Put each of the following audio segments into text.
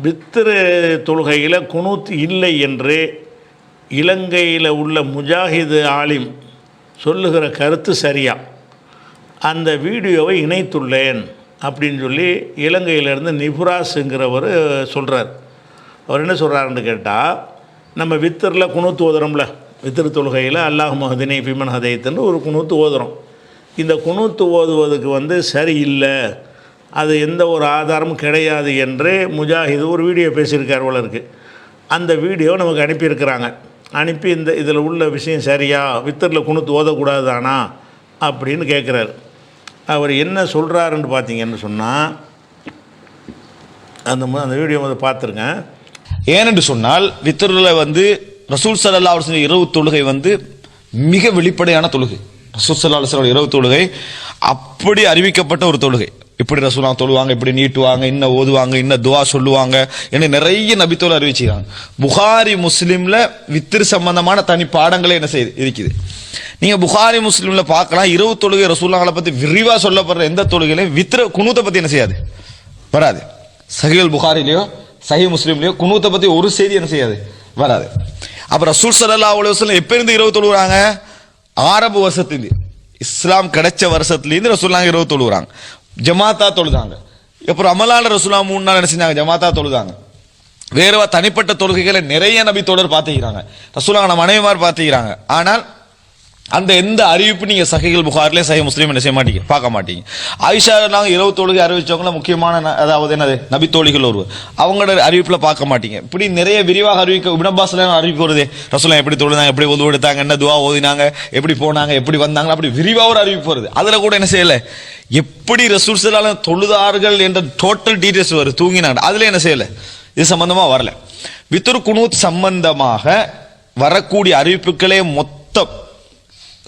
வித்திரு தொழுகையில் குனூத் இல்லை என்று இலங்கையில் உள்ள முஜாஹிது ஆலிம் சொல்லுகிற கருத்து சரியா? அந்த வீடியோவை இணைத்துள்ளேன் அப்படின்னு சொல்லி இலங்கையிலேருந்து நிபுராஸுங்கிறவர் சொல்கிறார். அவர் என்ன சொல்கிறாருன்னு கேட்டால், நம்ம வித்தரில் குனூத்து ஓதுறோம்ல, வித்திரு தொழுகையில் அல்லாஹ் மஹதினி ஃபிமன் ஹதைத்துன்னு ஒரு குனூத்து ஓதுறோம். இந்த குனூத்து ஓதுவதுக்கு சரியில்லை, அது எந்த ஒரு ஆதாரமும் கிடையாது என்று முஜாஹிது ஒரு வீடியோ பேசியிருக்கார் போல இருக்குது. அந்த வீடியோ நமக்கு அனுப்பியிருக்கிறாங்க. அனுப்பி இதில் உள்ள விஷயம் சரியா, வித்தரில் குனூத்து ஓதக்கூடாதானா அப்படின்னு கேட்குறாரு. அவர் என்ன சொல்கிறாருன்னு பார்த்தீங்கன்னு சொன்னால், அந்த வீடியோ பார்த்துருங்க. ஏனென்று சொன்னால் வித்தரில் ரசூல் ஸல்லல்லாஹு அலைஹி வஸல்லம் இரவு தொழுகை மிக வெளிப்படையான தொழுகை. ரசூல் ஸல்லல்லாஹு அலைஹி வஸல்லம் இரவு தொழுகை அப்படி அறிவிக்கப்பட்ட ஒரு தொழுகை. இப்படி ரசூலுல்லாஹ் தொழுவாங்க, இப்படி நீட்டுவாங்க, இன்ன ஓதுவாங்க, இன்ன துவா சொல்லுவாங்க என்று நிறைய நபித்தோல் அறிவிச்சுக்கிறாங்க. புகாரி முஸ்லிம்ல வித்திரு சம்பந்தமான தனி பாடங்களே என்ன செய்யுது இருக்குது. நீங்க புகாரி முஸ்லிம்ல பார்க்கலாம், இரவு தொழுகை ரசூலுல்லாஹ்வை பத்தி விரிவா சொல்லப்படுற எந்த தொழுகையிலையும் வித்திர குனூத்தை பத்தி என்ன செய்யாது, வராது. சஹீஹுல் புகாரிலையோ சஹீஹ் முஸ்லிம்லையோ குனூத்தை பத்தி ஒரு செய்தி என்ன செய்யாது, வராது. அப்ப ரசூல் ஸல்லல்லாஹு அலைஹி வஸல்லம் எப்ப இருந்து இரவு தொழுகிறாங்க? ஆரம்ப வருஷத்துலேருந்து, இஸ்லாம் கிடைச்ச வருஷத்துலேருந்து ரசூலுல்லாஹ் இரவு தொழுகிறாங்க, ஜமாத்தா தொழுதாங்க. அப்புறம் அமலான ரசூலுல்லாஹ் 3 நாள் என்ன செஞ்சாங்க, ஜமாத்தா தொழுதாங்க. வேற தனிப்பட்ட தொழுகைகளை நிறைய நபி தோழர் பார்த்துக்கிறாங்க, ரசூலுல்லாஹ் நம்ம மனைவிமார் பார்த்துக்கிறாங்க. ஆனால் அந்த எந்த அறிவிப்பு நீங்க சஹீஹுல் புகாரிலே சஹீஹ் முஸ்லிம் என்ன செய்ய மாட்டீங்க, பார்க்க மாட்டீங்க. ஆயிஷா நாங்கள் இரவு தொழுகை அறிவிச்சவங்கள முக்கியமான அதாவது என்னது நபி தோழிகள் ஒருவர், அவங்களோட அறிவிப்புல பார்க்க மாட்டீங்க. இப்படி நிறைய விரிவாக அறிவிக்க இப்னு அப்பாஸ் அறிவிப்பு வருது, ரசூலுல்லாஹ் எப்படி தொழுதாங்க, எப்படி ஒது எடுத்தாங்க, என்ன துவா ஓதினாங்க, எப்படி போனாங்க, எப்படி வந்தாங்க, அப்படி விரிவாக ஒரு அறிவிப்பு வருது. அதுல கூட என்ன செய்யல, எப்படி ரசூல் ஸல்லல்லாஹு அலைஹி வஸல்லம் தொழுதார்கள் என்ற டோட்டல் டீடைல்ஸ் வருது, தூங்கினாங்க, அதுல என்ன செய்யல, இது சம்பந்தமா வரல. வித்ரு குனூத் சம்பந்தமாக வரக்கூடிய அறிவிப்புகளே மொத்தம்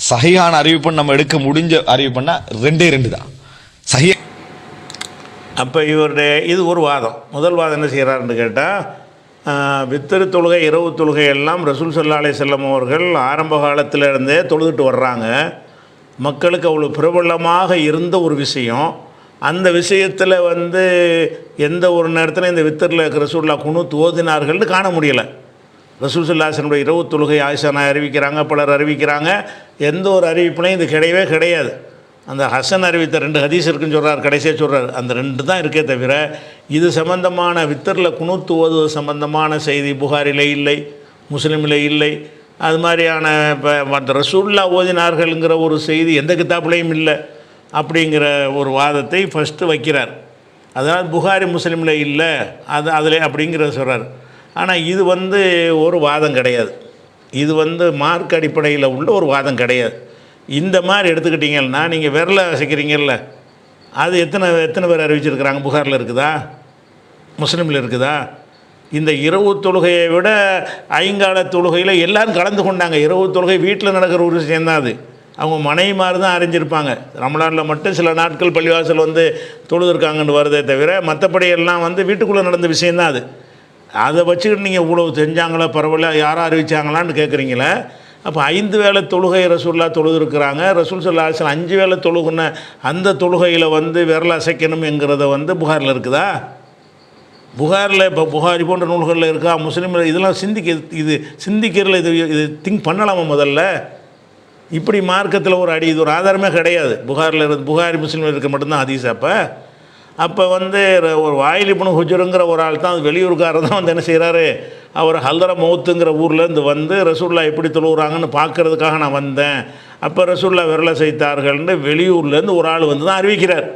சஹீஹான அறிவிப்பு நம்ம எடுக்க முடிஞ்ச அறிவிப்புன்னா 2 தான் சஹீஹ். அப்போ இவருடைய இது ஒரு வாதம். முதல் வாதம் என்ன செய்கிறாருன்னு கேட்டால், வித்திரு தொழுகை இரவு தொழுகை எல்லாம் ரசூல் ஸல்லல்லாஹு அலைஹி வஸல்லம் அவர்கள் ஆரம்ப காலத்திலிருந்தே தொழுதுட்டு வர்றாங்க. மக்களுக்கு அவ்வளோ பிரபலமாக இருந்த ஒரு விஷயம். அந்த விஷயத்தில் எந்த ஒரு நேரத்தில் இந்த வித்தரில் ரசூலுல்லாஹ் குனூத் ஓதினார்கள்னு காண முடியலை. ரசூல் ஸல்லல்லாஹு அலைஹி வஸல்லம் இரவு தொழுகை ஆயிஷா அறிவிக்கிறாங்க, பலர் அறிவிக்கிறாங்க. எந்த ஒரு அறிவிப்புலையும் இது கிடையவே கிடையாது. அந்த ஹசன் அறிவித்த 2 ஹதீஸ் இருக்குன்னு சொல்கிறார், கடைசியாக சொல்கிறார், அந்த 2 தான் இருக்கே தவிர இது சம்பந்தமான வித்தரில் குனூத்து ஓதுவது சம்பந்தமான செய்தி புகாரிலே இல்லை, முஸ்லீமில் இல்லை. அது மாதிரியான இப்போ ரசூலுல்லாஹ் ஓதினார்கள்ங்கிற ஒரு செய்தி எந்த கிதாப்புலையும் இல்லை அப்படிங்கிற ஒரு வாதத்தை ஃபஸ்ட்டு வைக்கிறார். அதனால் புகாரி முஸ்லீமில் இல்லை, அதில் அப்படிங்கிறத சொல்கிறார். ஆனால் இது ஒரு வாதம் கிடையாது, இது மார்க் அடிப்படையில் உள்ள ஒரு வாதம் கிடையாது. இந்த மாதிரி எடுத்துக்கிட்டிங்கன்னா நீங்கள் விரலை அசைக்கிறீங்கல்ல, அது எத்தனை பேர் அறிவிச்சிருக்கிறாங்க, புகாரில் இருக்குதா, முஸ்லீமில் இருக்குதா? இந்த இரவு தொழுகையை விட ஐங்கால தொழுகையில் எல்லோரும் கலந்து கொண்டாங்க. இரவு தொழுகை வீட்டில் நடக்கிற ஒரு விஷயந்தான் அது. அவங்க மனைவிமார் தான் அறிஞ்சிருப்பாங்க. ரமலானில் மட்டும் சில நாட்கள் பள்ளிவாசல் தொழுதுருக்காங்கன்னு வருதே தவிர மற்றபடி எல்லாம் வீட்டுக்குள்ளே நடந்த விஷயந்தான் அது. அதை வச்சுக்கிட்டு நீங்கள் இவ்வளவு செஞ்சாங்களா, பரவாயில்ல, யாரும் அறிவிச்சாங்களான்னு கேட்குறீங்களே. அப்போ 5 வேளை தொழுகை ரசூலுல்லாஹ் தொழுதுருக்கிறாங்க. ரசூல் ஸல்லல்லாஹு அலைஹி வஸல்லம் 5 வேளை தொழுகுன அந்த தொழுகையில் விரல் அசைக்கணும்ங்கிறத புகாரில் இருக்குதா? புகாரில் இப்போ புகாரி போன்ற நூல்களில் இருக்கா, முஸ்லீமில்? இதெல்லாம் இது சிந்திக்கிறதுல இது திங்க் பண்ணலாமா முதல்ல? இப்படி மார்க்கத்தில் ஒரு இது ஒரு ஆதாரமே கிடையாது. புகாரி முஸ்லீமில் இருக்க மட்டும்தான் ஹதீஸ். அப்போ ஒரு வாயில் இப்னு ஹுஜருங்கிற ஒரு ஆள் தான், வெளியூருக்காரர் தான் என்ன செய்கிறாரு, அவர் ஹல்தர மௌத்துங்கிற ஊர்லேருந்து ரசூலுல்லாஹ் எப்படி தொழுகிறாங்கன்னு பார்க்கறதுக்காக நான் வந்தேன், அப்போ ரசூலுல்லாஹ் விரலை செய்தார்கள்னு வெளியூர்லேருந்து ஒரு ஆள் தான் அறிவிக்கிறார்.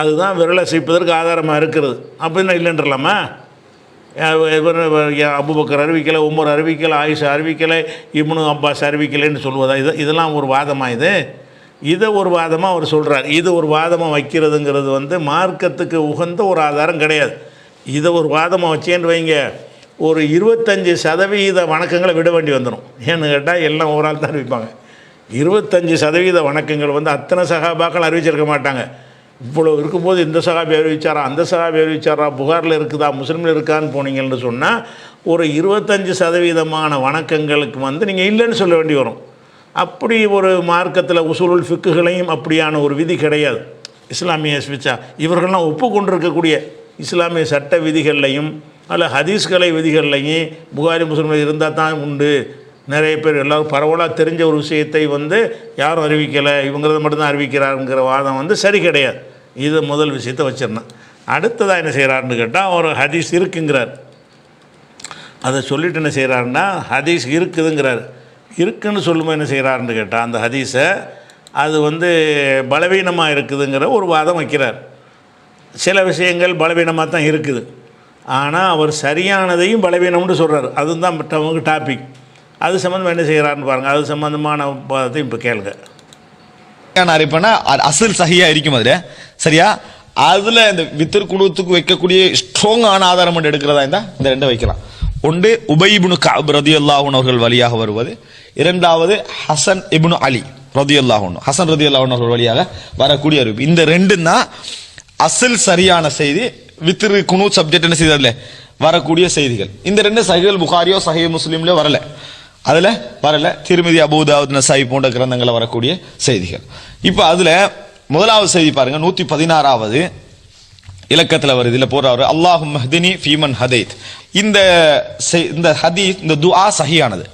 அதுதான் விரலை செய்ப்பதற்கு ஆதாரமாக இருக்கிறது. அப்போ என்ன இல்லைன்றலாமா? அபூபக்கர் அறிவிக்கலை, உமர் அறிவிக்கலை, ஆயிஷா அறிவிக்கலை, இப்னு அப்பாஸ் அறிவிக்கலைன்னு சொல்லுவதா? இதெல்லாம் ஒரு வாதமாக இதை ஒரு வாதமாக அவர் சொல்கிறார். இது ஒரு வாதமாக வைக்கிறதுங்கிறது மார்க்கத்துக்கு உகந்த ஒரு ஆதாரம் கிடையாது. இதை ஒரு வாதமாக வச்சேன்னு வைங்க, ஒரு 25% வணக்கங்களை விட வேண்டி வந்துடும். ஏன்னு கேட்டால் எல்லாம் ஒரு ஆள் தான் அறிவிப்பாங்க. 25% வணக்கங்கள் அத்தனை சஹாபாக்கள் அறிவிச்சிருக்க மாட்டாங்க. இவ்வளோ இருக்கும்போது இந்த சஹாபி அறிவிச்சாரா, அந்த சஹாபி அறிவிச்சாரா, புகாரில் இருக்குதா, முஸ்லீமில் இருக்கான்னு போனீங்கன்னு சொன்னால் ஒரு 25% வணக்கங்களுக்கு நீங்கள் இல்லைன்னு சொல்ல வேண்டி வரும். அப்படி ஒரு மார்க்கத்தில் உசூலுல் ஃபிக்குகளையும் அப்படியான ஒரு விதி கிடையாது. இஸ்லாமிய ஸ்விச்சா இவர்கள்லாம் ஒப்புக்கொண்டிருக்கக்கூடிய இஸ்லாமிய சட்ட விதிகள்லையும் அல்ல ஹதீஸ்கலை விதிகள்லையும் புகாரி முஸ்லிமில் இருந்தால் தான் உண்டு. நிறைய பேர் எல்லோரும் பரவலாக தெரிஞ்ச ஒரு விஷயத்தை யாரும் அறிவிக்கலை, இவங்கிறத மட்டும்தான் அறிவிக்கிறாருங்கிற வாதம் சரி கிடையாது. இது முதல் விஷயத்தை வச்சிடணும். அடுத்ததாக என்ன செய்கிறாருன்னு கேட்டால் ஒரு ஹதீஸ் இருக்குங்கிறார். அதை சொல்லிட்டு என்ன செய்கிறாருன்னா ஹதீஸ் இருக்குதுங்கிறார். இருக்குன்னு சொல்லும்போது என்ன செய்கிறாருன்னு கேட்டால் அந்த ஹதீஸை அது பலவீனமாக இருக்குதுங்கிற ஒரு வாதம் வைக்கிறார். சில விஷயங்கள் பலவீனமாக தான் இருக்குது, ஆனால் அவர் சரியானதையும் பலவீனம்னு சொல்கிறார். அதுதான் மற்றவங்க டாபிக். அது சம்மந்தமாக என்ன செய்கிறாருன்னு பாருங்கள். அது சம்மந்தமான வாதத்தையும் இப்போ கேளுங்க. அறிப்பேன்னா அசல் சஹியா இருக்கும் அதில் சரியா. அதில் இந்த வித்தர் குழுத்துக்கு வைக்கக்கூடிய ஸ்ட்ராங்கான ஆதாரம் மட்டும் எடுக்கிறதா இருந்தால் இந்த ரெண்டை வைக்கலாம். ஒன்று உபை இப்னு கஅப் ரலியல்லாஹு அன்ஹு அவர்கள் வழியாக வருவது, இரண்டாவது ஹசன் இப்னு அலி ரலியல்லாஹு அன்ஹு, ஹசன் ரலியல்லாஹு அன்ஹு அவர்கள் வழியாக வரக்கூடிய அறிவிப்பு. இந்த ரெண்டும் தான் அசல் சரியான செய்தி. வித்ரு குனூத் சப்ஜெக்ட் என்ன செய்ததில்ல வரக்கூடிய செய்திகள். இந்த ரெண்டு சஹீஹ் புகாரியோ சஹீஹ் முஸ்லிம்ல வரல, அதில் வரல. திர்மிதி, அபூ தாவூத், நசாயி போன்ற கிரந்தங்களில் வரக்கூடிய செய்திகள். இப்போ அதில் முதலாவது செய்தி பாருங்க, 116வது இலக்கத்தில் வருது. இதில் போறாரு அல்லாஹும் மஹ்தினி ஃபீமன் ஹதைத். இந்த ஹதீஸ், இந்த துஆ சஹீஹானது.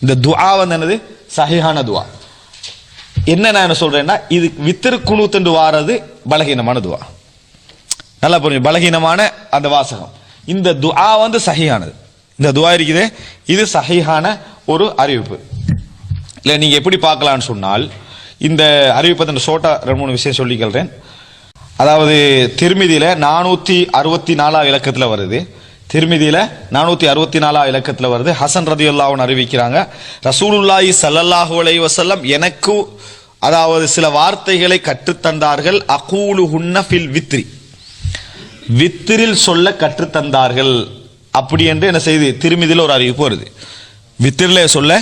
இந்த துஆ என்னது? சஹீஹான துஆ. என்ன நான் என்ன சொல்றேன்னா, இது வித்ர் குனூத் என்று வாரது பலகீனமான துஆ. நல்லா புரியும், பலகீனமான அந்த வாசகம். இந்த துஆ சஹீஹானது. இந்த துஆ இருக்குது, இது சஹீஹான ஒரு அறிவிப்பு. இல்லை நீங்க எப்படி பார்க்கலான்னு சொன்னால், இந்த அறிவிப்பை ஷோட்டா 2-3 விஷயம் சொல்லிக்கிறேன். அதாவது திர்மிதியில 464 இலக்கத்தில் வருது. திர்மிதியில 464 இலக்கத்தில் வருது. ஹசன் ரலியல்லாஹு அன்ஹு அறிவிக்கிறாங்க, ரசூலுல்லாஹி ஸல்லல்லாஹு அலைஹி வஸல்லம் எனக்கு அதாவது சில வார்த்தைகளை கற்றுத்தந்தார்கள். அகூலுஹுன்ன ஃபில் வித்ரி, வித்திரில் சொல்ல கற்றுத்தந்தார்கள். அப்படி என்று என்ன செய்து திருமிதியில் ஒரு அறிவிப்பு வருது. வித்திரிலே சொல்ல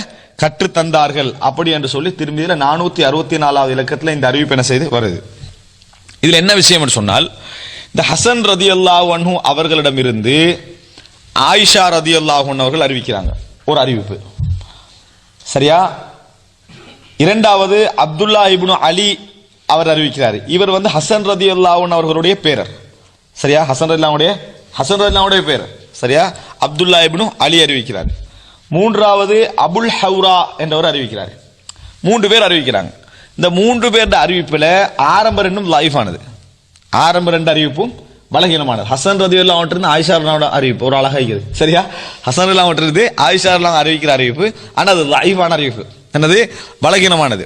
கற்றுத்தந்தார்கள் அப்படி என்று சொல்லி திருமிதியில 464வது இலக்கத்தில் இந்த அறிவிப்பு என்ன செய்து வருது. இதுல என்ன விஷயம் என்று சொன்னால், இந்த ஹசன் ரலியல்லாஹு அன்ஹு அவர்களிடமிருந்து ஆயிஷா ரலியல்லாஹு அன்ஹா அவர்கள் அறிவிக்கிறாங்க ஒரு அறிவிப்பு சரியா. இரண்டாவது அப்துல்லா இப்னு அலி அவர் அறிவிக்கிறார். இவர் ஹசன் ரலியல்லாஹு அன்ஹு அவர்களுடைய பேரர் சரியா. ஹசன் ரலியல்லாஹுடைய பேரர் சரியா. அப்துல்லா இப்னு அலி அறிவிக்கிறார். மூன்றாவது அபுல் ஹவுரா என்றவர் அறிவிக்கிறார். 3 பேர் அறிவிக்கிறாங்க. இந்த 3 பேருடைய அறிவிப்புல ஆரம்ப ரெண்டும் லைஃப் ஆனது. ஆரம்ப 2 அறிவிப்பும் பலகீனமானது. ஹசன் ரலியல்லாஹு அன்ஹு இருந்து ஆயிஷா ரலியல்லாஹு அறிவிப்பு ஒரு அழகா இருக்குது சரியா. ஹசன் ரலியல்லாஹு அன்ஹு இருந்து ஆயிஷா ரலியல்லாஹு அறிவிக்கிற அறிவிப்பு, ஆனால் அது லைஃபான அறிவிப்பு, என்னது பலகீனமானது.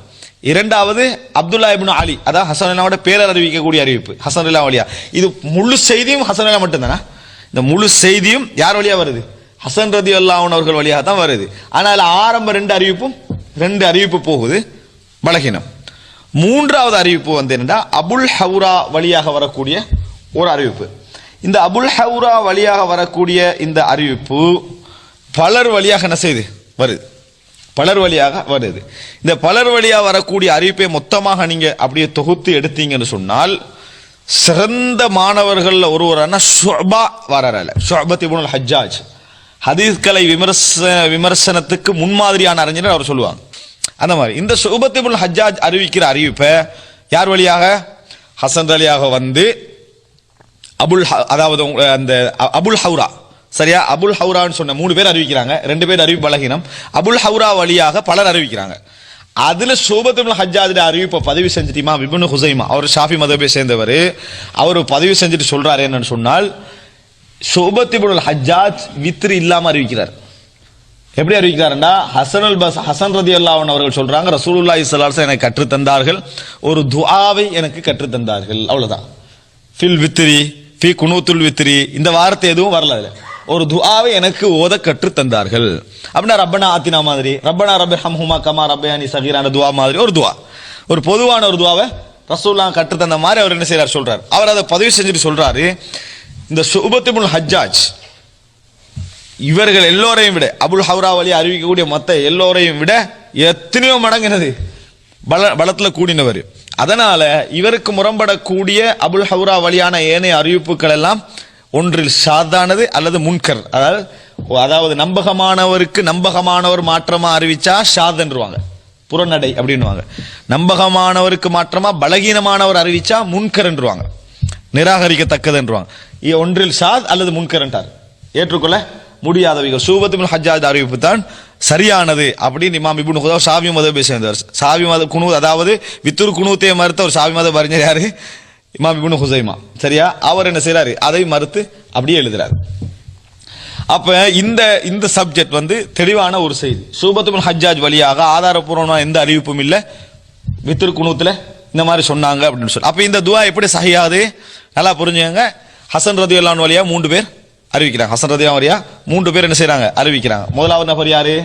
இரண்டாவது அப்துல்லா இப்னு அலி, அதாவது ஹசன் ரலியல்லாஹுடைய பேரர் அறிவிக்கக்கூடிய அறிவிப்பு, ஹசன் ரலியல்லாஹு வழியா. இது முழு செய்தியும் ஹசன் ரலியல்லாஹு மட்டும்தானா? இந்த முழு செய்தியும் யார் வழியா வருது? ஹசன் ரலியல்லாஹு அன்ஹு அவர்கள் வழியாக தான் வருது. ஆனால் ஆரம்ப 2 அறிவிப்பு போகுது பலகீனம். மூன்றாவது அறிவிப்பு என்னன்னா அபுல் ஹவுரா வழியாக வரக்கூடிய ஒரு அறிவிப்பு. இந்த அபுல் ஹவுரா வழியாக வரக்கூடிய இந்த அறிவிப்பு பலர் வழியாக என்ன செய்து வருது, பலர் வழியாக வருது. இந்த பலர் வழியாக வரக்கூடிய அறிவிப்பை மொத்தமாக நீங்க அப்படியே தொகுத்து எடுத்தீங்கன்னு சொன்னால், சிறந்த மாணவர்கள் ஒருவரான ஷுஅபா வராரல, ஷுஅபத் இப்னுல் ஹஜ்ஜாஜ், ஹதீஸ்கலை விமர்சனத்துக்கு முன்மாதிரியான அறிஞர் அவர் சொல்லுவாங்க. அந்த மாதிரி இந்த ஷுஅபத் இப்னுல் ஹஜ்ஜாஜ் அறிவிக்கிற அறிவிப்பை யார் வழியாக? ஹசன் வழியாக அதாவது அந்த அபுல் ஹவுரா சரியா. அபுல் ஹவுரான்னு சொன்ன 3 பேர் அறிவிக்கிறாங்க, 2 பேர் அறிவிப்பு பலகீனம். அபுல் ஹவுரா வழியாக பலர் அறிவிக்கிறாங்க. அதுல ஷுஅபத் இப்னுல் ஹஜ்ஜாஜ் அறிவிப்பை பதிவு செஞ்சுட்டு இமாம் இப்னு ஹுஸைமா, அவர் ஷாஃபி மதபை சேர்ந்தவர், அவர் பதிவு செஞ்சுட்டு சொல்றாரு என்னன்னு சொன்னால், ஷுஅபத் இப்னுல் ஹஜ்ஜாஜ் வித்ர் இல்லாம அறிவிக்கிறார். எப்படி அறிவிக்கிறாருன்னா, ஹசன் ரலியல்லாஹு அன்ஹு அவர்கள் சொல்றாங்க, ரசூலுல்லாஹி ஸல்லல்லாஹு அலைஹி வஸல்லம் எனக்கு கற்றுத் தந்தார்கள், ஒரு துஆவை எனக்கு கற்றுத் தந்தார்கள், அவ்வளவுதான். ஃபில் வித்ரி, ஃபி குனூத்துல் வித்ரி, இந்த வார்த்தை எதுவும் வரல. அதுல ஒரு துஆவை எனக்கு ஓத கற்றுத் தந்தார்கள். அப்படின்னா ரப்பனா ஆத்தினா மாதிரி, ரப்பனா ரப்பிர்ஹம்ஹுமா கமா ரப்பயானி ஸகீரான துஆ மாதிரி ஒரு துஆ, ஒரு பொதுவான ஒரு துஆவை ரசூலுல்லாஹ் கற்றுத் தந்த மாதிரி அவர் என்ன செய்யறார் சொல்றார். அவர் அதை பதிவு செஞ்சுட்டு சொல்றாரு, இந்த ஷுஅபத் இப்னுல் ஹஜ்ஜாஜ் இவர்கள் எல்லோரையும் விட, அபுல் ஹவுரா வழி அறிவிக்கக்கூடிய மொத்த எல்லோரையும் விட எத்தனையோ மடங்கு பலத்துல கூடினவர். அதனால இவருக்கு முரண்படக்கூடிய அபுல் ஹவுரா வழியான ஏனைய அறிவிப்புகள் எல்லாம் ஒன்றில் ஷாதானது அல்லது முன்கர், அதாவது நம்பகமானவருக்கு நம்பகமானவர் மாற்றமா அறிவிச்சா ஷாத் என்றுவாங்க, புறநடை அப்படின்னுவாங்க. நம்பகமானவருக்கு மாற்றமா பலகீனமானவர் அறிவிச்சா முன்கர் என்றுவாங்க. நிராகரிக்கத்தக்கதுன்றாங்க. ஒன்றில் ஷாத் அல்லது முன்கரண்டார் ஏற்றுக்கொள்ள முடியாதவைகள். சூபத் இப்னு ஹஜ்ஜாஜ் அறிவிப்பு தான் சரியானது அப்படின்னு இமாம் இப்னு ஹுதைமா ஷாஃபி மதம் பேசுகிறார். ஷாஃபி மத குனூ, அதாவது வித்துரு குனூத்தை மறுத்த ஒரு ஷாஃபி மதம் அறிஞர் யாரு? இமாம் இப்னு ஹுதைமா. சரியா? அவர் என்ன செய்யறாரு? அதை மறுத்து அப்படியே எழுதுறாரு. அப்ப இந்த சப்ஜெக்ட் வந்து தெளிவான ஒரு செய்தி. சூபத் இப்னு ஹஜ்ஜாஜ் வழியாக ஆதாரப்பூர்வமான எந்த அறிவிப்பும் இல்லை வித்துரு குனூத்துல இந்த மாதிரி சொன்னாங்க அப்படின்னு சொல்லி. அப்ப இந்த துவா எப்படி சஹியாது? நல்லா புரிஞ்சுங்க. ஹசன் ரதியல்லாஹு அன்ஹு வழியா 3 பேர் அறிவிக்கிறாங்க. ஹசன் ரதியல்லாஹு வழியா 3 பேர் என்ன செய்றாங்க? அறிவிக்கிறாங்க. முதலாவது நபர் யாரு?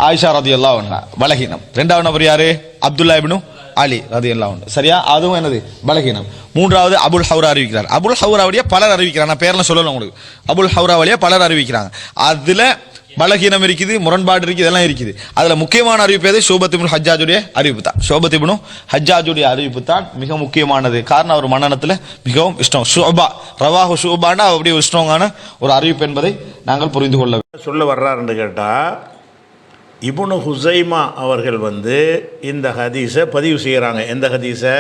ஆயிஷா ரதியல்லாஹு அன்ஹா, பலகீனம். இரண்டாவது நபர் யாரு? அப்துல்லா இப்னு அலி ரதியல்லாஹு அன்ஹு, சரியா? அதுவும் என்னது? பலகீனம். மூன்றாவது அபுல் ஹவுரா அறிவிக்கிறார். அபுல் ஹவுரா வழியா பலர் அறிவிக்கிறாங்க. நான் பேர்லாம் சொல்லல உங்களுக்கு. அபுல் ஹவுரா வழியா பலர் அறிவிக்கிறாங்க. அதுல பலகீனம் இருக்குது, முரண்பாடு இருக்குது, இதெல்லாம் இருக்குது. அதுல முக்கியமான அறிவிப்பு எது? ஷூபத் இப்னு ஹஜ்ஜாஜுடைய அறிவிப்பு தான். ஷூபத் இப்னு ஹஜ்ஜாஜுடைய அறிவிப்பு தான் மிக முக்கியமானது. காரணம் அவர் மன்னனத்துல மிகவும் இஷ்டம். ஷுபா ரவாஹு ஷுபானா அப்படி ஒரு ஸ்ட்ராங்கான ஒரு அறிவிப்பு என்பதை நாங்கள் புரிந்து கொள்ள சொல்ல வர்றாருன்னு கேட்டால், இப்னு ஹுசைமா அவர்கள் வந்து இந்த ஹதீஸை பதிவு செய்கிறாங்க. எந்த ஹதீஸை?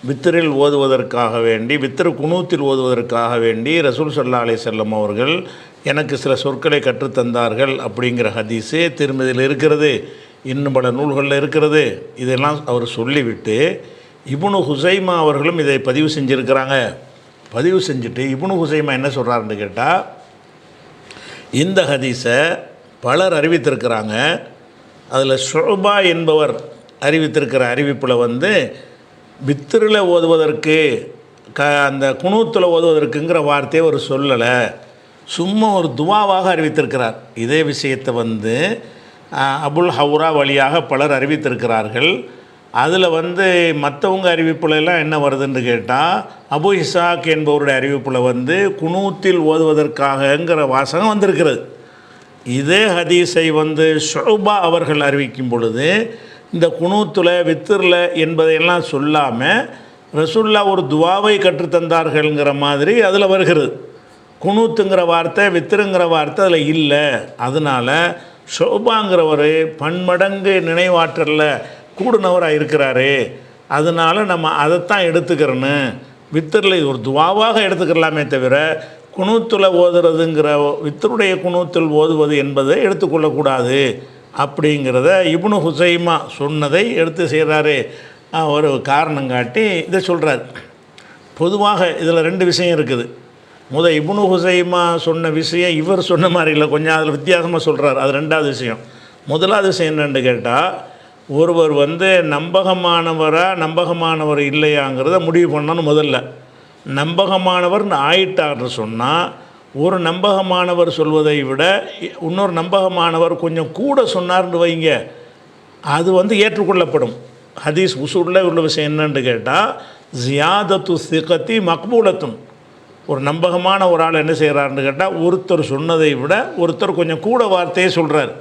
வித்திரில் ஓதுவதற்காக வேண்டி, வித்திரு குனூத்தில் ஓதுவதற்காக வேண்டி ரசூல் ஸல்லல்லாஹு அலைஹி வஸல்லம் அவர்கள் எனக்கு சில சொற்களை கற்றுத்தந்தார்கள் அப்படிங்கிற ஹதீஸு திருமதியில் இருக்கிறது, இன்னும் பல நூல்களில் இருக்கிறது. இதெல்லாம் அவர் சொல்லிவிட்டு இப்னு ஹுசைமா அவர்களும் இதை பதிவு செஞ்சுருக்கிறாங்க. பதிவு செஞ்சுட்டு இப்னு ஹுசைமா என்ன சொல்கிறாருன்னு கேட்டால், இந்த ஹதீஸை பலர் அறிவித்திருக்கிறாங்க. அதில் ஷுபா என்பவர் அறிவித்திருக்கிற அறிவிப்பில் வந்து வித்திரில் ஓதுவதற்கு அந்த குனூத்தில் ஓதுவதற்குங்கிற வார்த்தையை அவர் சொல்லலை, சும்மா ஒரு துவாவாக அறிவித்திருக்கிறார். இதே விஷயத்தை வந்து அபுல் ஹவுரா வழியாக பலர் அறிவித்திருக்கிறார்கள். அதில் வந்து மற்றவங்க அறிவிப்புலெல்லாம் என்ன வருதுன்னு கேட்டால், அபு இசாக் என்பவருடைய அறிவிப்பில் வந்து குனூத்தில் ஓதுவதற்காகங்கிற வாசகம் வந்திருக்கிறது. இதே ஹதீஸை வந்து ஷுபா அவர்கள் அறிவிக்கும் பொழுது இந்த குனூத்தில் வித்திரில் என்பதையெல்லாம் சொல்லாமல் ரசூல்லா ஒரு துவாவை கற்றுத்தந்தார்கள்ங்கிற மாதிரி அதில் வருகிறது. குனூத்துங்கிற வார்த்தை, வித்திருங்கிற வார்த்தை அதில் இல்லை. அதனால் ஷோபாங்கிறவர் பன்மடங்கு நினைவாற்றலில் கூடுனவராக இருக்கிறாரு. அதனால் நம்ம அதைத்தான் எடுத்துக்கிறோன்னு, வித்திரில் ஒரு துவாவாக எடுத்துக்கலாமே தவிர குனூத்தில் ஓதுறதுங்கிற வித்தருடைய குனூத்தில் ஓதுவது என்பதை எடுத்துக்கொள்ளக்கூடாது அப்படிங்கிறத இப்னு ஹுசைமா சொன்னதை எடுத்து செய்கிறாரு. ஒரு காரணம் காட்டி இதை சொல்கிறார். பொதுவாக இதில் 2 விஷயம் இருக்குது. இப்னு ஹுசைமா சொன்ன விஷயம் இவர் சொன்ன மாதிரி இல்லை, கொஞ்சம் அதில் வித்தியாசமாக சொல்கிறார். அது 2வது விஷயம். முதலாவது விஷயம் என்னென்னு கேட்டால், ஒருவர் வந்து நம்பகமானவர் இல்லையாங்கிறத முடிவு பண்ணணும். முதல்ல நம்பகமானவர்னு ஆயிட்டார்னு சொன்னால், ஒரு நம்பகமானவர் சொல்வதை விட இன்னொரு நம்பகமானவர் கொஞ்சம் கூட சொன்னார்னு வைங்க, அது வந்து ஏற்றுக்கொள்ளப்படும். ஹதீஸ் உசூலில் உள்ள விஷயம் என்னன்னு கேட்டால், ஜியாதத்து சிகத்தி மக்பூலத்தும். ஒரு நம்பகமான ஒரு ஆள் என்ன செய்கிறாருன்னு கேட்டால், ஒருத்தர் சொன்னதை விட ஒருத்தர் கொஞ்சம் கூட வார்த்தையை சொல்கிறார்,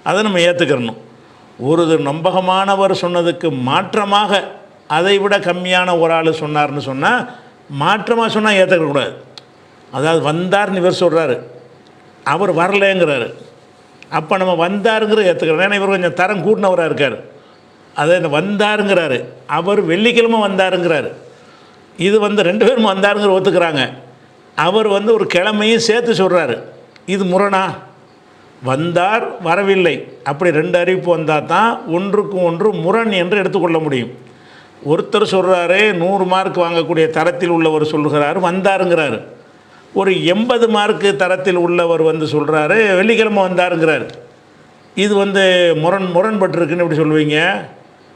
அதை நம்ம ஏற்றுக்கிறணும். ஒரு நம்பகமானவர் சொன்னதுக்கு மாற்றமாக அதை விட கம்மியான ஒரு ஆள் சொன்னார்னு சொன்னால், மாற்றமாக சொன்னால் ஏற்றுக்கக்கூடாது. அதாவது வந்தார்னு இவர் சொல்கிறாரு, அவர் வரலைங்கிறாரு, அப்போ நம்ம வந்தாருங்கிற ஏற்றுக்கிறோம். ஏன்னா இவர் கொஞ்சம் தரம் கூட்டினவராக இருக்கார். அதை வந்தாருங்கிறாரு, அவர் வெள்ளிக்கிழமை வந்தாருங்கிறாரு. இது வந்து 2 பேரும் வந்தாருங்கிற ஒத்துக்கிறாங்க. அவர் வந்து ஒரு கிழமையும் சேர்த்து சொல்கிறாரு. இது முரணா? வந்தார் வரவில்லை அப்படி 2 அறிவிப்பு வந்தால் தான் ஒன்றுக்கு ஒன்று முரண் என்று எடுத்துக்கொள்ள முடியும். ஒருத்தர் சொல்கிறாரு 100 மார்க் வாங்கக்கூடிய தரத்தில் உள்ளவர் சொல்கிறாரு வந்தாருங்கிறாரு. ஒரு 80 மார்க்கு தரத்தில் உள்ளவர் வந்து சொல்கிறாரு வெள்ளிக்கிழமை வந்தாருங்கிறார். இது வந்து முரண்பட்டுருக்குன்னு எப்படி சொல்லுவீங்க?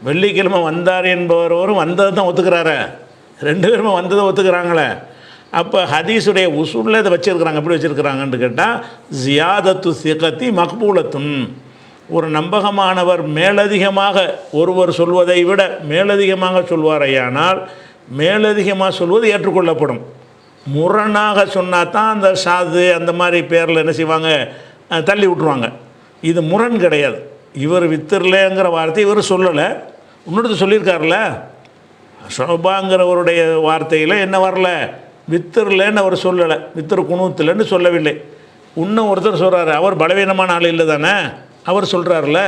வெள்ளிக்கிழமை வந்தார் என்பவரும் வந்ததை தான் ஒத்துக்கிறாரு, 2 பேருமே வந்ததை ஒத்துக்கிறாங்களே. அப்போ ஹதீஸுடைய உசூலில் இதை வச்சுருக்கிறாங்க. எப்படி வச்சுருக்கிறாங்கன்னு கேட்டால், ஜியாதத்து சிகத்தி மக்பூலத்தும். ஒரு நம்பகமானவர் மேலதிகமாக ஒருவர் சொல்வதை விட மேலதிகமாக சொல்வாரையானால் மேலதிகமாக சொல்வது ஏற்றுக்கொள்ளப்படும். முரணாக சொன்னால் தான் அந்த ஷாது அந்த மாதிரி பேரில் என்ன செய்வாங்க, தள்ளி விட்ருவாங்க. இது முரண் கிடையாது. இவர் வித்திரலேங்கிற வார்த்தை இவர் சொல்லலை, இன்னொருத்தர் சொல்லியிருக்காருல, ஷோபாங்கிறவருடைய வார்த்தையில் என்ன வரல, வித்திரலேன்னு அவர் சொல்லலை, வித்திரு குனூத்துலன்னு சொல்லவில்லை. இன்னும் ஒருத்தர் சொல்கிறாரு, அவர் பலவீனமான ஆள் இல்லை தானே, அவர் சொல்கிறார்ல,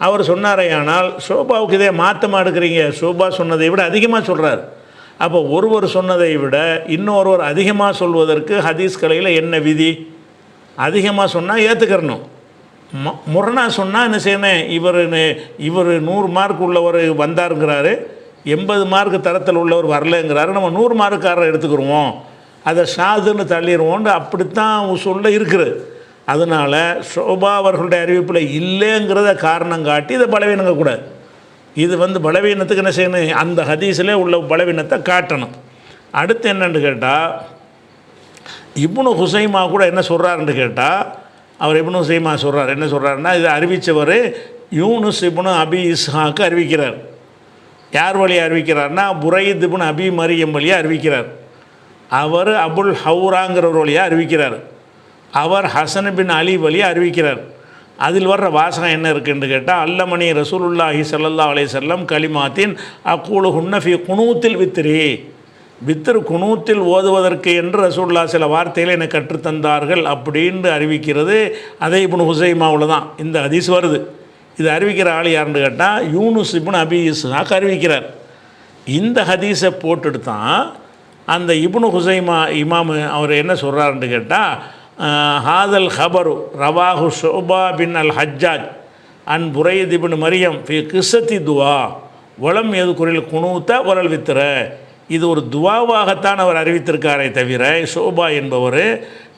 அவர் சொன்னாரையானால் ஷோபாவுக்கு இதே மாற்றமாக எடுக்கிறீங்க, ஷோபா சொன்னதை விட அதிகமாக சொல்கிறார். அப்போ ஒருவர் சொன்னதை விட இன்னொருவர் அதிகமாக சொல்வதற்கு ஹதீஸ் கலையில் என்ன விதி? அதிகமாக சொன்னால் ஏற்றுக்கிறணும், முரணா சொன்னால் என்ன செய்யணும்? இவர் 100 மார்க் உள்ளவர் வந்தாருங்கிறாரு, 80 மார்க் தரத்தில் உள்ளவர் வரலைங்கிறாரு, நம்ம 100 மார்க்காரரை எடுத்துக்கிடுவோம், அதை ஷாதுன்னு தள்ளிடுவோன்னு அப்படித்தான் சொல்ல இருக்குது. அதனால் ஷோபா அவர்களுடைய அறிவிப்பில் இல்லைங்கிறத காரணம் காட்டி இதை பலவீனங்க கூடாது. இது பலவீனத்துக்கு என்ன செய்யணும்? அந்த ஹதீஸில் உள்ள பலவீனத்தை காட்டணும். அடுத்து என்னன்னு கேட்டால், இப்னு ஹுசைமா கூட என்ன சொல்கிறாருன்னு கேட்டால், அவர் இப்னு ஹுசைமா சொல்கிறார், என்ன சொல்கிறாருன்னா, இதை அறிவித்தவர் யூனுஸ் இப்னு அபி இஸ்ஹாக்கு அறிவிக்கிறார். யார் வழியாக அறிவிக்கிறார்னா, புரைத் இப்னு அபி மரியம் வழியாக அறிவிக்கிறார். அவர் அபுல் ஹவுராங்கிறவர் வழியாக அறிவிக்கிறார். அவர் ஹசன் பின் அலி வழியாக அறிவிக்கிறார். அதில் வர்ற வாசகம் என்ன இருக்குன்னு கேட்டால், அல்லமணி ரசூலுல்லாஹி ஸல்லல்லாஹு அலைஹி வஸல்லம் கலிமாத்தின் அக்கூலு ஹுன்னஃபி குனூத்தில் வித்ரி, வித்ரு குனூத்தில் ஓதுவதற்கு என்று ரசூலுல்லாஹ் சில வார்த்தைகளை எனக்கு கற்றுத்தந்தார்கள் அப்படின்னு அறிவிக்கிறது. அதே இப்னு ஹுசைமாவில் தான் இந்த ஹதீஸ் வருது. இது அறிவிக்கிற ஆள் யாருன்னு கேட்டால், யூனுஸ் இப்னு அபி இஸ்ஹாக் அறிவிக்கிறார். இந்த ஹதீஸை போட்டுட்டு தான் அந்த இப்னு ஹுசைமா இமாம் அவர் என்ன சொல்கிறாருன்னு கேட்டால், ஹாதல் ஹபரு ரவாஹு ஷோபா பின் அல் ஹஜ்ஜாஜ் அன் புரைத் இப்னு மரியம் ஃபி கிஸ்ஸத்தி துவா வலம் எது குரில் குனூத்த வலல் வித்திர, இது ஒரு துவாவாகத்தான் அவர் அறிவித்திருக்காரே தவிர ஷோபா என்பவர்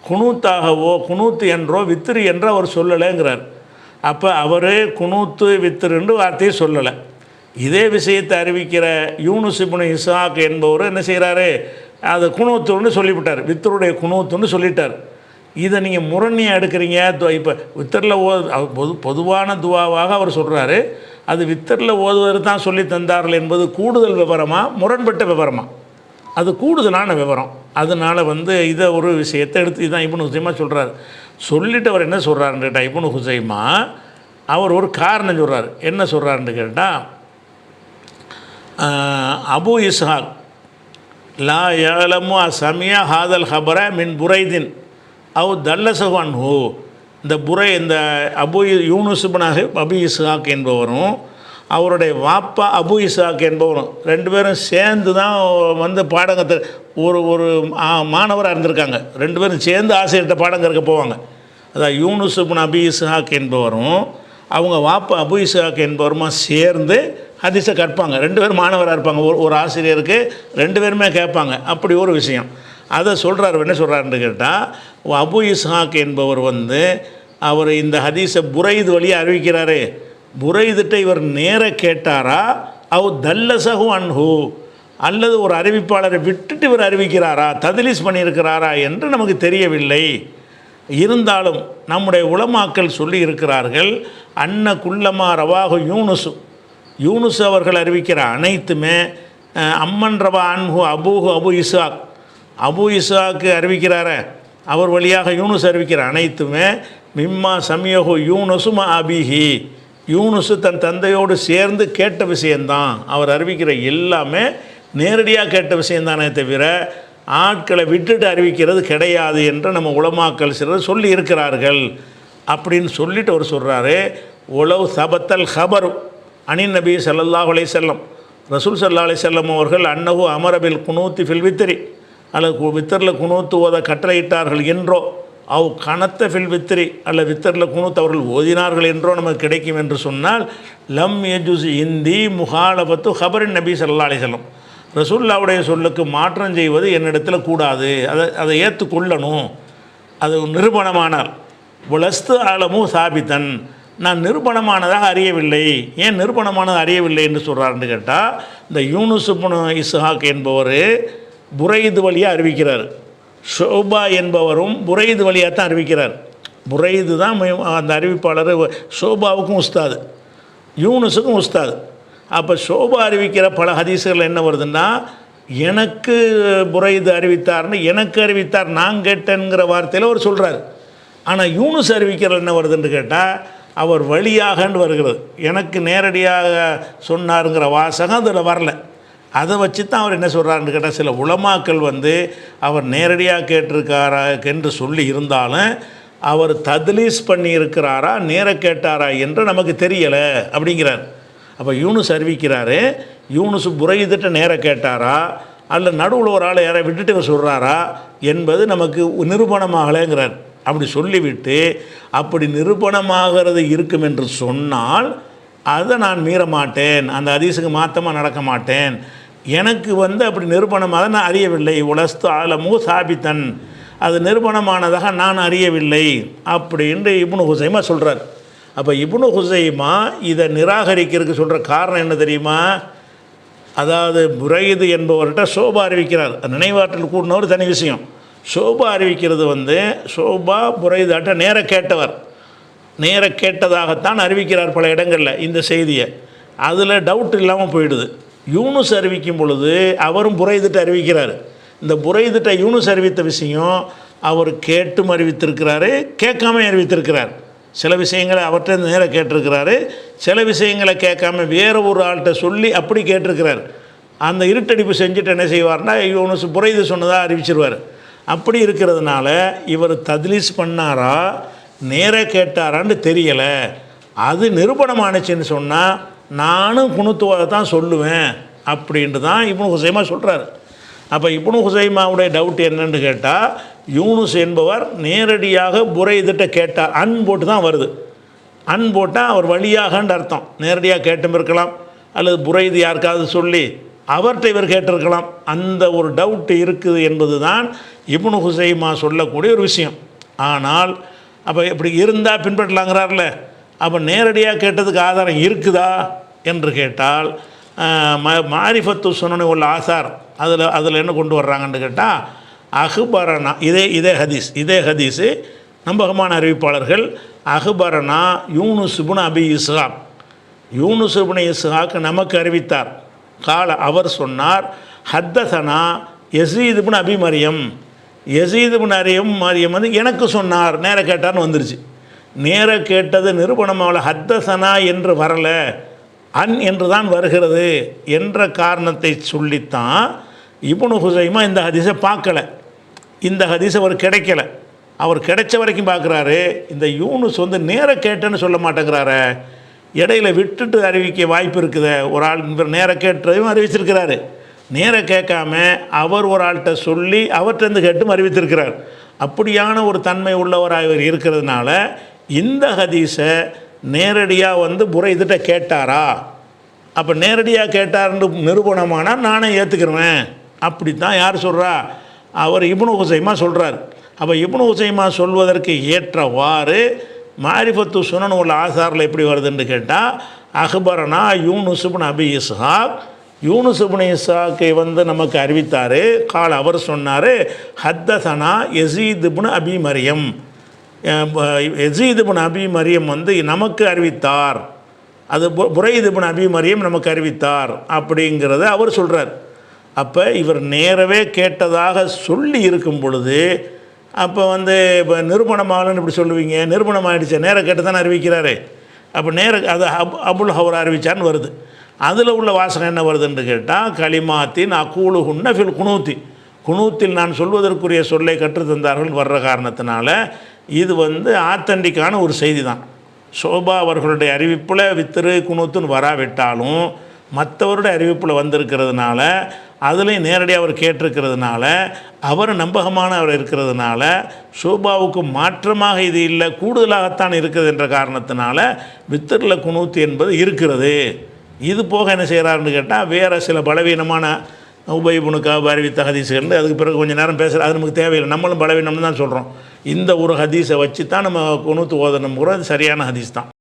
குனூத்தாகவோ குனூத்து என்றோ வித்திரு என்றோ அவர் சொல்லலைங்கிறார். அப்போ அவர் குனூத்து வித்திருன்னு வார்த்தையை சொல்லலை. இதே விஷயத்தை அறிவிக்கிற யூனுஸ் இப்னு இஸ்ஹாக் என்பவர் என்ன செய்கிறாரு? அது குனூத்துன்னு சொல்லிவிட்டார், வித்தருடைய குனூத்துன்னு சொல்லிட்டார். இதை நீங்கள் முரணியாக எடுக்கிறீங்க. இப்போ வித்தரில் பொதுவான துவாவாக அவர் சொல்கிறாரு, அது வித்தரில் ஓதுவது தான் சொல்லி தந்தார்கள் என்பது கூடுதல் விவரமாக முரண்பட்ட விவரமாக? அது கூடுதலான விவரம். அதனால் இதை ஒரு விஷயத்தை எடுத்து இதுதான் இப்னு ஹுசைமா சொல்கிறார். சொல்லிட்டு அவர் என்ன சொல்கிறாருன்னு கேட்டால், இப்னு ஹுசைமா அவர் ஒரு காரணம் சொல்கிறார். என்ன சொல்கிறாருன்னு கேட்டால், அபு இஸ்ஹாக் லா யலமு சமியா ஹாதல் ஹபர மின் புரைதின் அவ் தல்லசஹான் ஹூ, இந்த அபு யூனுஸ் இப்னு அபி இஸ்ஹாக் என்பவரும் அவருடைய வாப்பா அபு இஸ்ஹாக் என்பவரும் 2 பேரும் சேர்ந்து தான் பாடங்கத்தை ஒரு மாணவராக இருந்திருக்காங்க. 2 பேரும் சேர்ந்து ஆசிரியர்கிட்ட பாடம் கற்க போவாங்க. அதான் யூனுஸ் இப்னு அபி இஸ்ஹாக் என்பவரும் அவங்க வாப்பா அபு இஸ்ஹாக் என்பவருமா சேர்ந்து ஹதீஸை கற்பாங்க. 2 பேரும் மாணவராக இருப்பாங்க. ஒரு ஆசிரியருக்கு 2 பேருமே கேட்பாங்க. அப்படி ஒரு விஷயம் அதை சொல்கிறார். என்ன சொல்கிறாருன்னு கேட்டால், அபு இஸ்ஹாக் என்பவர் அவர் இந்த ஹதீஸை புரைது வழியாக அறிவிக்கிறாரு. புரைதுட்ட இவர் நேர கேட்டாரா அவ் தல்லசஹு அன்ஹு, அல்லது ஒரு அறிவிப்பாளரை விட்டுட்டு இவர் அறிவிக்கிறாரா, தத்லீஸ் பண்ணியிருக்கிறாரா என்று நமக்கு தெரியவில்லை. இருந்தாலும் நம்முடைய உலமாக்கள் சொல்லி இருக்கிறார்கள், அன்ன குல்லமா ரவாஹு யூனுஸ் அவர்கள் அறிவிக்கிற அனைத்துமே அம்மன் ரவா அன்ஹு அபூஹு அபு இஸ்ஹாக்கு அறிவிக்கிறார அவர் வழியாக யூனுஸ் அறிவிக்கிற அனைத்துமே மிம்மா சமியஹு யூனுசுமா அபிஹி, யூனுஸு தன் தந்தையோடு சேர்ந்து கேட்ட விஷயந்தான். அவர் அறிவிக்கிற எல்லாமே நேரடியாக கேட்ட விஷயந்தானே தவிர ஆட்களை விட்டுட்டு அறிவிக்கிறது கிடையாது என்று நம்ம உலமாக்கள் சிலர் சொல்லி இருக்கிறார்கள் அப்படின்னு சொல்லிட்டு அவர் சொல்கிறாரு. உலவ் சபத்தல் ஹபரு அனின் நபி ஸல்லல்லாஹு அலைஹி வஸல்லம், ரசூல் ஸல்லல்லாஹு அலைஹி வஸல்லம் அவர்கள் அன்னஹு அமரபில் குனூத்தி ஃபில் வித்ரி, அல்லது வித்தரில் குனூத்து ஓத கட்டளையிட்டார்கள் என்றோ, அவ் கனத்த ஃபில் வித்ரி, அல்லது வித்தரில் குனூத்து அவர்கள் ஓதினார்கள் என்றோ நமக்கு கிடைக்கும் என்று சொன்னால், லம் யஜுஸ் இந்தி முஹாலபத்து ஹபரின் நபி ஸல்லல்லாஹு அலைஹி வஸல்லம், ரசூலுல்லாஹ்வுடைய சொல்லுக்கு மாற்றம் செய்வது என்னிடத்தில் கூடாது, அதை ஏற்றுக்கொள்ளணும். அது நிரூபணமானார். உலஸ்து ஆலமு சாபித்தன், நான் நிரூபணமானதாக அறியவில்லை. ஏன் நிரூபணமானது அறியவில்லை என்று சொல்கிறாருன்னு கேட்டால், இந்த யூனுஸ் இப்னு இஸ்ஹாக் என்பவர் புரைது வழியாக அறிவிக்கிறார். ஷோபா என்பவரும் புரைது வழியாக தான் அறிவிக்கிறார். புரைது தான் அந்த அறிவிப்பாளர். ஷோபாவுக்கும் உஸ்தாது, யூனுஸுக்கும் உஸ்தாது. அப்போ ஷோபா அறிவிக்கிற பல ஹதீஸுகள் என்ன வருதுன்னா, எனக்கு புரைது அறிவித்தார்னு எனக்கு அறிவித்தார் நான் கேட்டேங்கிற வார்த்தையில் அவர் சொல்கிறார். ஆனால் யூனுஸ் அறிவிக்கிறது என்ன வருதுன்னு கேட்டால், அவர் வழியாகன்னு வருகிறது. எனக்கு நேரடியாக சொன்னாருங்கிற வாசகம் அதில் வரல. அதை வச்சு தான் அவர் என்ன சொல்கிறாருன்னு கேட்டால், சில உலமாக்கள் அவர் நேரடியாக கேட்டிருக்காரா என்று சொல்லி இருந்தாலும் அவர் தத்லீஸ் பண்ணி இருக்கிறாரா நேர கேட்டாரா என்று நமக்கு தெரியலை அப்படிங்கிறார். அப்போ யூனுஸ் அறிவிக்கிறாரு, யூனுஸ் புரைதிட்ட நேர கேட்டாரா அல்ல நடுவில் ஒரு ஆளை யாரை விட்டுட்டு இவர் சொல்கிறாரா என்பது நமக்கு நிரூபணமாகலைங்கிறார். அப்படி சொல்லிவிட்டு அப்படி நிரூபணமாகிறது இருக்கும் என்று சொன்னால் அதை நான் மீற மாட்டேன், அந்த ஹதீஸுக்கு மாற்றமாக நடக்க மாட்டேன். எனக்கு அப்படி நிரூபணமாக நான் அறியவில்லை. உலஸ்து ஆலமு சாபித்தன், அது நிரூபணமானதாக நான் அறியவில்லை அப்படின்னு இப்னு ஹுசைமா சொல்கிறார். அப்போ இப்னு ஹுசைமா இதை நிராகரிக்கிறதுக்கு சொல்கிற காரணம் என்ன தெரியுமா? அதாவது புரைது என்பவர்கிட்ட சோபா அறிவிக்கிறார். நினைவாற்றல் கூடினவர் தனி விஷயம். சோபா அறிவிக்கிறது சோபா புரைதாட்ட நேர கேட்டவர், நேர கேட்டதாகத்தான் அறிவிக்கிறார் பல இடங்களில் இந்த செய்தியை. அதில் டவுட் இல்லாமல் போயிடுது. யூனுஸ் அறிவிக்கும் பொழுது அவரும் புரைதிட்ட அறிவிக்கிறார். இந்த புரைதிட்ட யூனுஸ் அறிவித்த விஷயம் அவர் கேட்டும் அறிவித்திருக்கிறாரு, கேட்காம அறிவித்திருக்கிறார். சில விஷயங்களை அவர்கிட்ட நேராக கேட்டிருக்கிறாரு, சில விஷயங்களை கேட்காம வேறு ஒரு ஆள்கிட்ட சொல்லி அப்படி கேட்டிருக்கிறார். அந்த இருட்டடிப்பு செஞ்சுட்டு என்ன செய்வார்னா யூனுஸ் புரைது சொன்னதாக அறிவிச்சிருவார். அப்படி இருக்கிறதுனால இவர் தத்லீஸ் பண்ணாரா நேராக கேட்டாரான்னு தெரியலை. அது நிரூபணமானுச்சுன்னு சொன்னால் நானும் குணுத்துவதை தான் சொல்லுவேன் அப்படின்ட்டு தான் இப்னு ஹுசைமா சொல்கிறார். அப்போ இப்னு ஹுசைமாவுடைய டவுட் என்னன்னு கேட்டால், யூனுஸ் என்பவர் நேரடியாக புரைதிட்ட கேட்டார், அன் போட்டு தான் வருது. அன் போட்டால் அவர் வழியாகன்ற அர்த்தம். நேரடியாக கேட்டும் இருக்கலாம், அல்லது புரைது யாருக்காவது சொல்லி அவர்கிட்ட இவர் கேட்டிருக்கலாம். அந்த ஒரு டவுட் இருக்குது என்பது தான் இப்னு ஹுசைமா சொல்லக்கூடிய ஒரு விஷயம். ஆனால் அப்போ இப்படி இருந்தால் பின்பற்றலாங்கிறார்ல, அப்போ நேரடியாக கேட்டதுக்கு ஆதாரம் இருக்குதா என்று கேட்டால் மாரிஃபத்து சுனன் உள்ள ஆசார் அதில் என்ன கொண்டு வர்றாங்கன்னு கேட்டால் அஹ்பரனா இதே ஹதீஸு நம்பகமான அறிவிப்பாளர்கள் அஹ்பரனா யூனுஸ் இப்னு அபி இஸ்ஹாக், யூனுஸ் இப்னு இஸ்ஹாக் நமக்கு அறிவித்தார். கால அவர் சொன்னார், ஹத்தசனா யஸீத் இப்னு அபி மரியம், யஸீத் இப்னு மரியம் எனக்கு சொன்னார், நேர கேட்டார்னு வந்துருச்சு. நேர கேட்டது நிரூபணமாகல, ஹத்தசனா என்று வரல, அன் என்று தான் வருகிறது என்ற காரணத்தை சொல்லித்தான் இப்னு ஹுசைமா இந்த ஹதீஸை பார்க்கலை. இந்த ஹதீஸ் அவர் கிடைக்கல. அவர் கிடைச்ச வரைக்கும் பார்க்குறாரு. இந்த யூனுஸ் நேர கேட்டேன்னு சொல்ல மாட்டேங்கிறாரு, இடையில விட்டுட்டு அறிவிக்க வாய்ப்பு இருக்குது. ஒரு ஆள் நேர கேட்டதையும் அறிவிச்சிருக்கிறாரு, நேர கேட்காம அவர் ஒரு ஆள்கிட்ட சொல்லி அவர்கிட்ட கேட்டும் அறிவித்திருக்கிறார். அப்படியான ஒரு தன்மை உள்ளவராக இவர் இருக்கிறதுனால இந்த ஹதீஸை நேரடியாக புரைதிட்ட கேட்டாரா, அப்போ நேரடியாக கேட்டார்னு நிரூபணமானால் நானே ஏற்றுக்கிறேன். அப்படி தான் யார் சொல்கிறா? அவர் இப்னு ஹுசைமா சொல்கிறார். அப்போ இப்னு ஹுசைமா சொல்வதற்கு ஏற்றவாறு மாரிஃபத்து சுனன் உள்ள ஆசாரில் எப்படி வருதுன்னு கேட்டால், அஹ்பரனா யூனுஸ் இப்னு அபி இஸ்ஹாக், யூனுஸ் இப்னு இஸ்ஹாக்கை நமக்கு அறிவித்தார். கால் அவர் சொன்னார், ஹத்தசனா யஸீத் இப்னு அபி மரியம், யஸீத் இப்னு அபி மரியம் நமக்கு அறிவித்தார், அது புரைது இப்னு அபி மரியம் நமக்கு அறிவித்தார் அப்படிங்கிறத அவர் சொல்கிறார். அப்போ இவர் நேரவே கேட்டதாக சொல்லி இருக்கும் பொழுது அப்போ இப்போ நிரூபணமாகலன்னு இப்படி சொல்லுவீங்க? நிரூபணமாகிடுச்சு, நேர கேட்டு தானே அறிவிக்கிறாரு. அப்போ அது அபுல் ஹவர் அறிவிச்சார்னு வருது. அதில் உள்ள வாசகம் என்ன வருதுன்னு கேட்டால், கலிமாத்தின் அக்கூலு ஹுன்ன ஃபில் குனூத்தில் நான் சொல்வதற்குரிய சொல்லை கற்றுத்தந்தார்கள் வர்ற காரணத்தினால இது ஆத்தண்டிக்கான ஒரு செய்தி தான். ஷோபா அவர்களுடைய அறிவிப்பில் வித்திரு குனூத்துன்னு வராவிட்டாலும் மற்றவருடைய அறிவிப்பில் வந்திருக்கிறதுனால, அதுலேயும் நேரடியாக அவர் கேட்டிருக்கிறதுனால, அவர் நம்பகமான அவர் இருக்கிறதுனால, ஷோபாவுக்கு மாற்றமாக இது இல்லை, கூடுதலாகத்தான் இருக்குது என்ற காரணத்தினால வித்திரில் குனூத்து என்பது இருக்கிறது. இது போக என்ன செய்கிறாருன்னு கேட்டால், வேறு சில பலவீனமான உபய் இப்னு கஅப் அறிவித்த ஹதீஸுகள், அதுக்கு பிறகு கொஞ்சம் நேரம் பேசுகிற அது நமக்கு தேவையில்லை, நம்மளும் பலவீனம்னு தான் சொல்கிறோம். இந்த ஒரு ஹதீஸை வச்சு தான் நம்ம குனூத்து ஓதணும், அது சரியான ஹதீஸ் தான்.